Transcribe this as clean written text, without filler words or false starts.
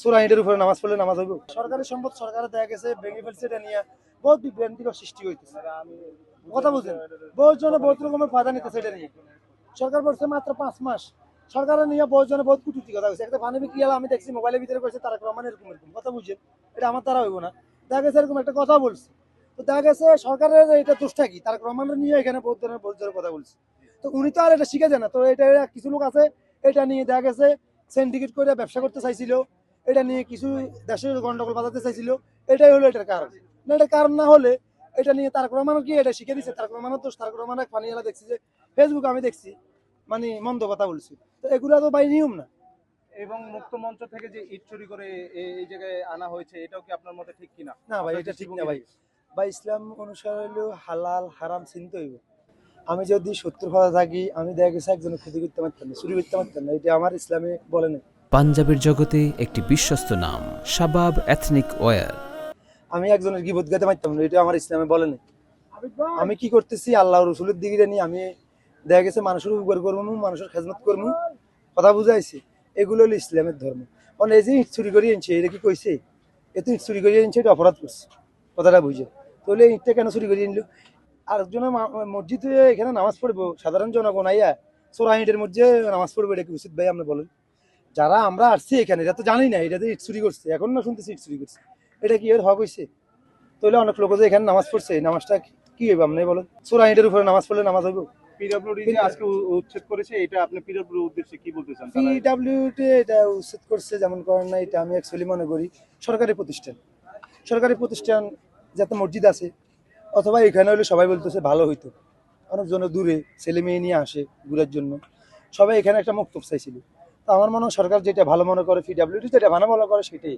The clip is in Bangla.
চোরাইটের উপরে নামাজ পড়লে নামাজ হইব? সরকারি সম্পদ সরকারে দেখা গেছে ভেঙে ফেলছে, এটা নিয়ে বহুত বিভ্রান্তিকর সৃষ্টি হইতেছে। কথা বুঝলেন? বহুত জনে বহুত রকমের ফায়দা নিতেছে এটা নিয়ে। সরকার বলছে মাত্র 5 মাস, সরকারের নিয়ে বহুত জনে বহুত কুটুক্তি কথা বলছে। একটা পানি বিক্রি হলো, আমি দেখছি মোবাইলের ভিতরে কইছে তারেক রহমান এরকম এরকম কথা বুঝছেন, এটা আমার দ্বারা হইব না। দেখা গেছে এরকম একটা কথা বলছে, তো দেখা গেছে সরকারের এটা দোষটা কি? তারেক রহমানের নিয়ে এখানে বহুত ধরনের বহুত জনের কথা বলছে, তো উনি তো আর এটা শিখে যায় না। তো এটা কিছু লোক আছে এটা নিয়ে দেখা গেছে সিন্ডিকেট করে ব্যবসা করতে চাইছিল, এটা নিয়ে কিছু দেশের গন্ডগোল বাজাতে চাইছিল। এটাই হলো এটার কারণ। না, এটা কারণ না হলে এটা নিয়ে তারেক রহমান কি এটা শিখে দিচ্ছে? তারেক রহমানের দোষ? তারেক রহমানের পানিয়ালা দেখছি যে ফেসবুকে আমি দেখছি মানে মন্দ কথা বলছি, তো এগুলো তো বাই নিয়ম না। এবং মুক্ত মঞ্চ থেকে যে ইট চুরি করে এই জায়গায় আনা হয়েছে, এটাও কি আপনার মতে ঠিক কিনা? না ভাই, এটা ঠিক না ভাই। ভাই ইসলাম অনুসারে হলো হালাল হারাম চিনতে হইব। আমি যদি 70 থাকি, আমি দেখা গেছে একজনের ক্ষতি করতে পারতাম না, চুরি করতে পারতাম না, এটা আমার ইসলামে বলে না। পাঞ্জাবের জগতে একটি বিশ্বস্ত নাম শাবাব এথনিক ওয়্যার। আমি একজনের গিবত গাইতে পারতাম না, এটা আমার ইসলামে বলে না। আমি কি করতেছি আল্লাহ রসুলের দিকে নিয়ে আমি দেখা গেছে মানুষের উপকার করবো, মানুষের খেদমত করবো, কথা বুঝাইছি। এগুলো হলো ইসলামের ধর্ম। কারণ এই যে ইট চুরি করিয়ে আনছে, এটা কি কইছে? এত ইট চুরি করিয়ে আনছে, এটা অপরাধ করছে, কথাটা বুঝে। তাহলে ইটটা কেন চুরি করিয়ে আনলো? আরেকজনে মসজিদে এখানে নামাজ পড়বো, সাধারণ জনগণ আইয়া চোরা ইটের মধ্যে নামাজ পড়বো, এটা কি উচিত ভাই? আপনি বলেন। যারা আমরা আসছি এখানে এটা তো জানি না এটাতে ইট চুরি করছে, এখন না শুনতেছি ইট চুরি করছে, এটা কি এর হক হয়েছে? তাহলে অনেক লোক যে এখানে নামাজ পড়ছে, এই নামাজটা কি হইব আপনি বলেন? চোরা ইটের উপরে নামাজ পড়লে নামাজ হইব? পিডব্লিউডি যে আজকে উচ্ছেদ করেছে, এটা আপনি পিডব্লিউডির উদ্দেশ্যে কি বলতে চান? পিডাব্লিউটি এটা উচ্ছেদ করছে যেমন করেন না, এটা আমি অ্যাকচুয়ালি মনে করি সরকারি প্রতিষ্ঠান। সরকারি প্রতিষ্ঠান যাতে মসজিদ আছে, অথবা এখানে হলে সবাই বলতেছে ভালো হইতো, অনেকজন দূরে ছেলে মেয়ে নিয়ে আসে ঘুরার জন্য, সবাই এখানে একটা মক্তব চাইছিল। তো আমার মনে হয় সরকার যেটা ভালো মনে করে, পিডাব্লিউডি যেটা ভালো মনে করে সেটাই।